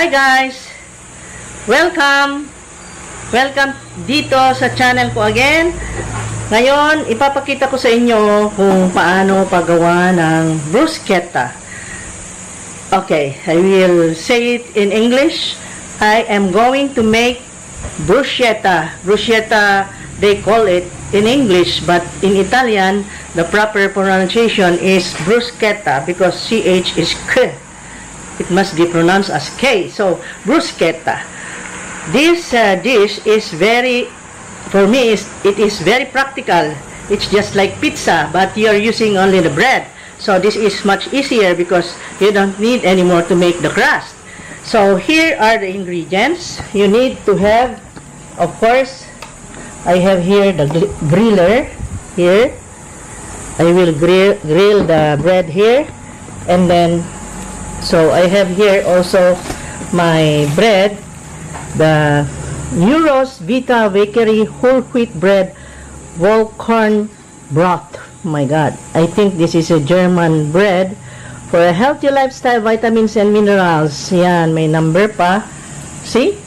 Hi guys! Welcome! Welcome dito sa channel ko again. Ngayon, ipapakita ko sa inyo kung paano paggawa ng bruschetta. Okay, I will say it in English. I am going to make bruschetta. Bruschetta, they call it in English, but in Italian, the proper pronunciation is bruschetta because CH is K. It must be pronounced as K. So, bruschetta. This dish is very, for me, it is very practical. It's just like pizza, but you're using only the bread. So, this is much easier because you don't need anymore to make the crust. So, here are the ingredients. You need to have, of course, I have here the griller. Here, I will grill the bread here. And then, so I have here also my bread, the Euros Vita Bakery whole wheat bread Vollkorn broth. Oh my God, I think this is a German bread for a healthy lifestyle, vitamins and minerals. Yan, may number pa. See?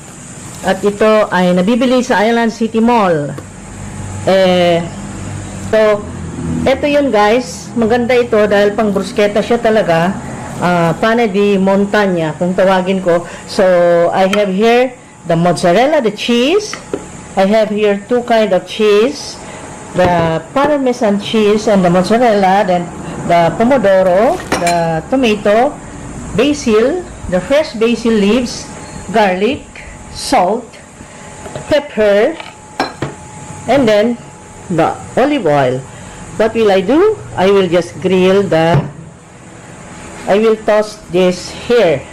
At ito ay nabibili sa Island City Mall. So, ito yun guys. Maganda ito dahil pang bruschetta siya talaga. Pane di montagna kung tawagin ko. So I have here the mozzarella, the cheese. I have here two kind of cheese, the parmesan cheese and the mozzarella, then the pomodoro, the tomato, basil, the fresh basil leaves, garlic, salt, pepper, and then the olive oil. What will I do? I will just grill I will toast this here.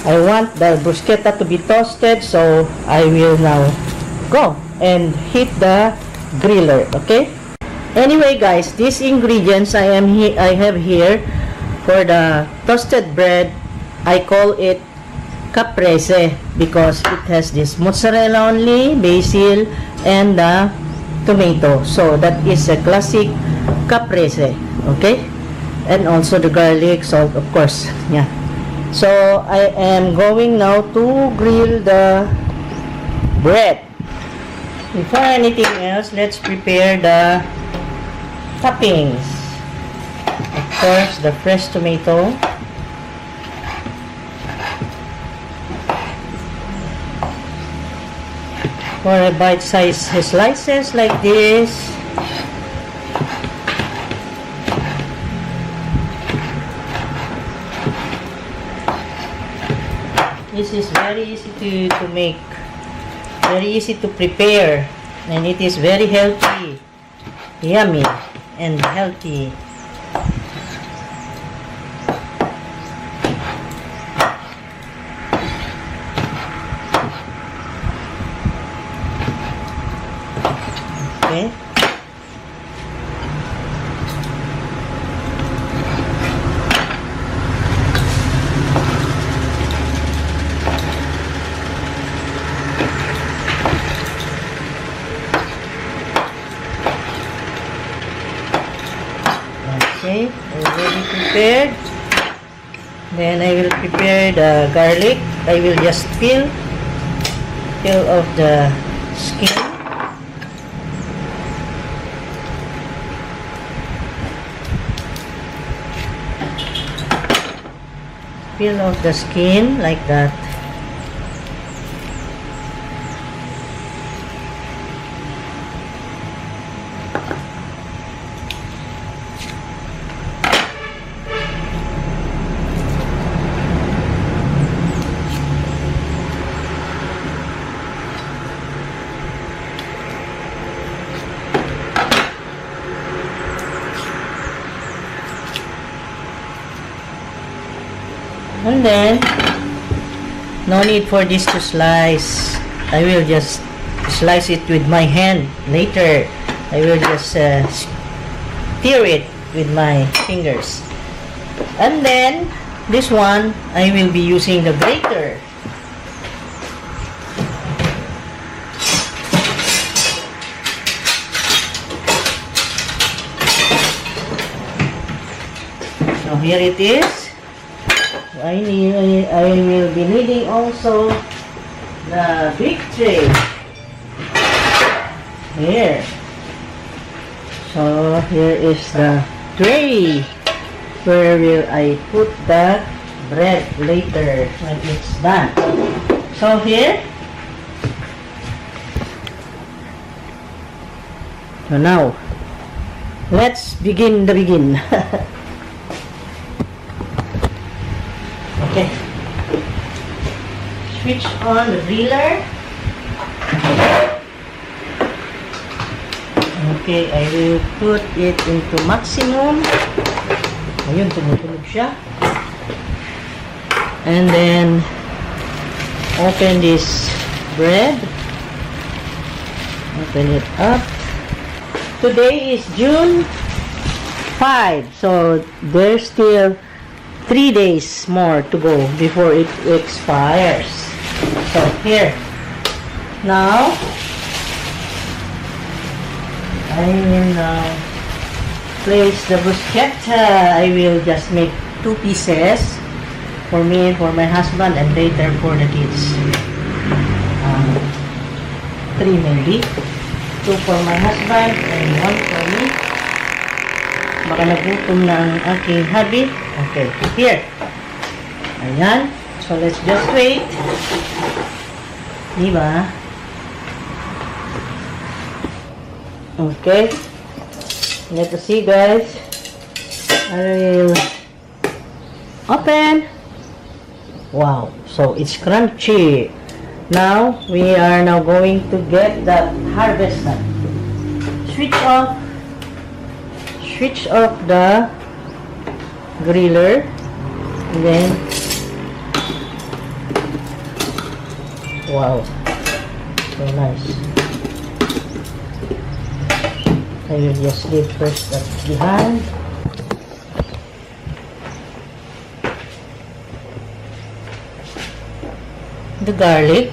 I want the bruschetta to be toasted, so I will now go and heat the griller, okay? Anyway guys, these ingredients I have here for the toasted bread, I call it Caprese because it has this mozzarella only, basil, and the tomato. So that is a classic Caprese, okay? And also the garlic, salt, of course. Yeah. So I am going now to grill the bread. Before anything else, let's prepare the toppings. Of course, the fresh tomato. For a bite-sized slices like this. This is very easy to make, very easy to prepare, and it is very healthy, yummy, and healthy. Okay. Okay, already prepared. Then I will prepare the garlic. I will just peel off the skin. Peel off the skin like that. And then, no need for this to slice. I will just slice it with my hand. Later, I will just stir it with my fingers. And then, this one, I will be using the grater. So, here it is. I will be needing also the big tray. Here. So here is the tray. Where will I put the bread later when it's done? So here. So now, let's begin the begin. Okay. Switch on the griller. Okay, I will put it into maximum. Ayun, tumutunog siya. And then, open this bread. Open it up. Today is June 5. So, there's still 3 days more to go before it expires. So, here. Now, I will now place the bruschetta. I will just make 2 pieces for me, for my husband, and later for the kids. 3 maybe. 2 for my husband and 1 for me. Baka nagutom na ang aking hubby. Okay, here. Ayan. So, let's just wait. Diba? Okay. Let us see, guys. I will open. Wow. So, it's crunchy. Now, we are now going to get the harvester. Switch off the griller. And then, wow. So nice. I will just leave first that behind. The garlic.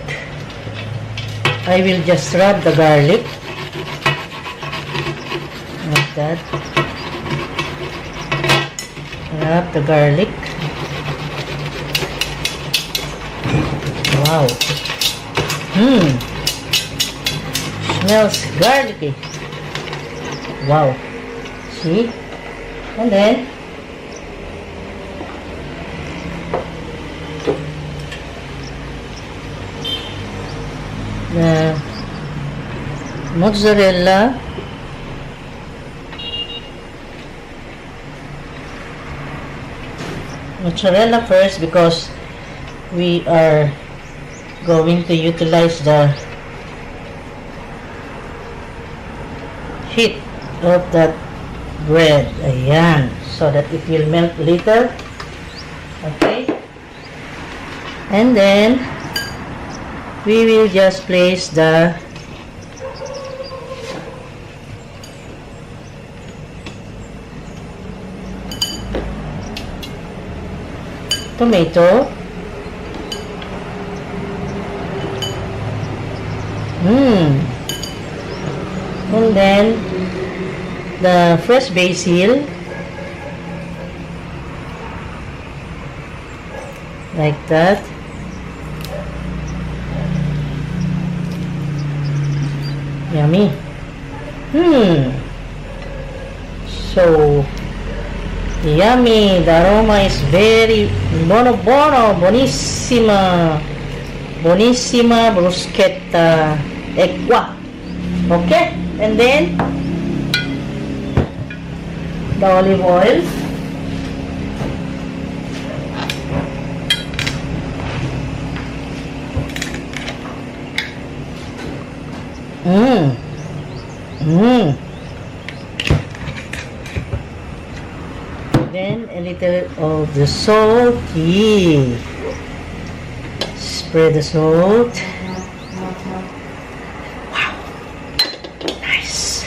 I will just rub the garlic like that. Rub the garlic. Wow. Smells garlicky. Wow. See? And then the mozzarella. Mozzarella first because we are going to utilize the heat of that bread. Ayan. So that it will melt later. Okay. And then we will just place the tomato. And then the fresh basil, like that. Yummy. So yummy. The aroma is very buono, buonissima. Buonissima bruschetta equa. Okay, and then the olive oil. Then a little of the salt. Spread the salt. Wow. Nice.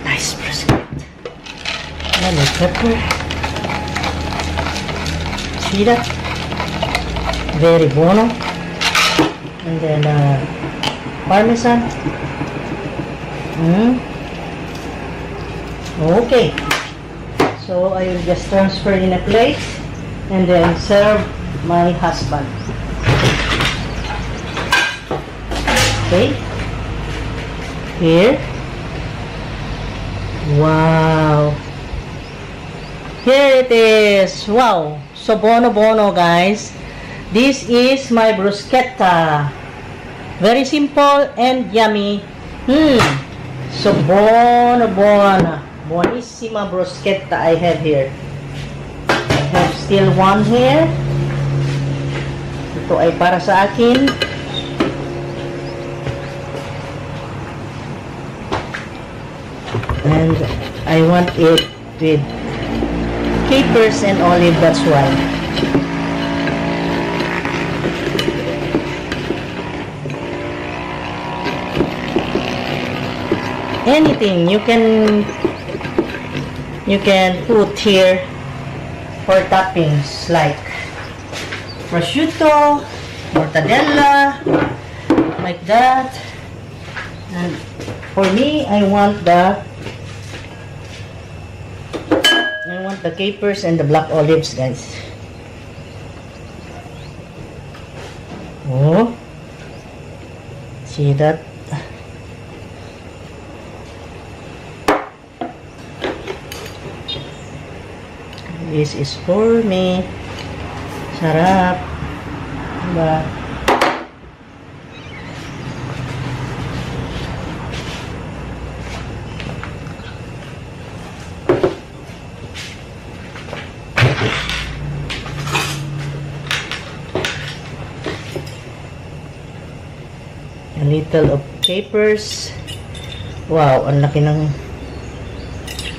Nice bruschetta. And the pepper. See that? Very buono. And then parmesan. Okay. So I will just transfer in a plate. and then serve my husband. Okay. Here. Wow. Here it is. Wow. So bono guys. This is my bruschetta. Very simple and yummy. So bono. Buonissima bruschetta I have here. I have still one here. Ito ay para sa akin. And I want it with capers and olive, that's why. Anything you can put here for toppings like prosciutto, mortadella, like that. And for me, I want the capers and the black olives, guys. Oh, see that? This is for me. Sarap, diba? A little of capers. Wow, ang laki ng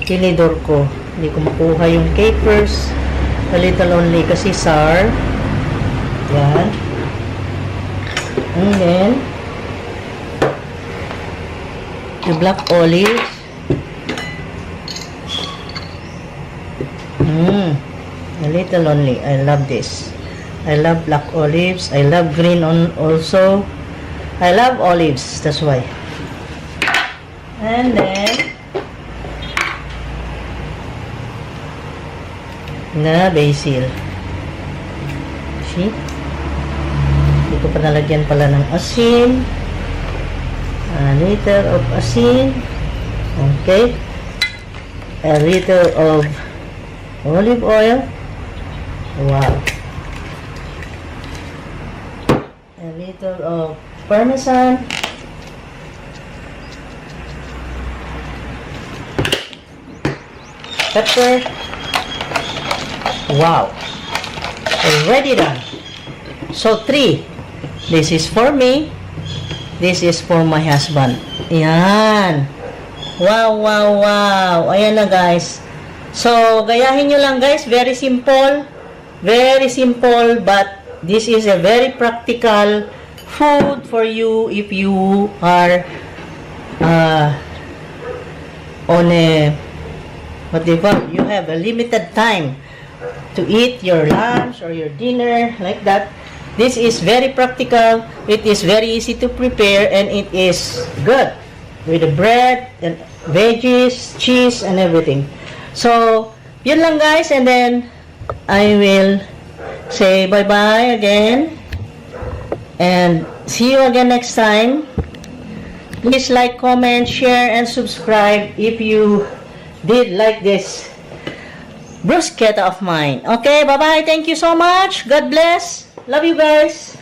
tinidor ko. Hindi ko makuha yung capers. A little only kasi sour. Yan. And then the black olives. A little only. I love this. I love black olives. I love green on also. I love olives, that's why. And then na basil. See? Hindi ko pa nalagyan pala ng asin. A little of asin. Okay. A little of olive oil. Wow. A little of parmesan. Pepper. Wow. Already done. So 3. This is for me. This is for my husband. Yan. Wow. Ayan na, guys. So, gayahin nyo lang, guys. Very simple. Very simple, but this is a very practical food for you if you are on a, what do you call it? You have a limited time to eat your lunch or your dinner, like that. This is very practical. It is very easy to prepare, and it is good with the bread and veggies, cheese, and everything. So, yun lang, guys, and then I will say bye-bye again. And see you again next time. Please like, comment, share, and subscribe if you did like this bruschetta of mine. Okay, bye-bye. Thank you so much. God bless. Love you guys.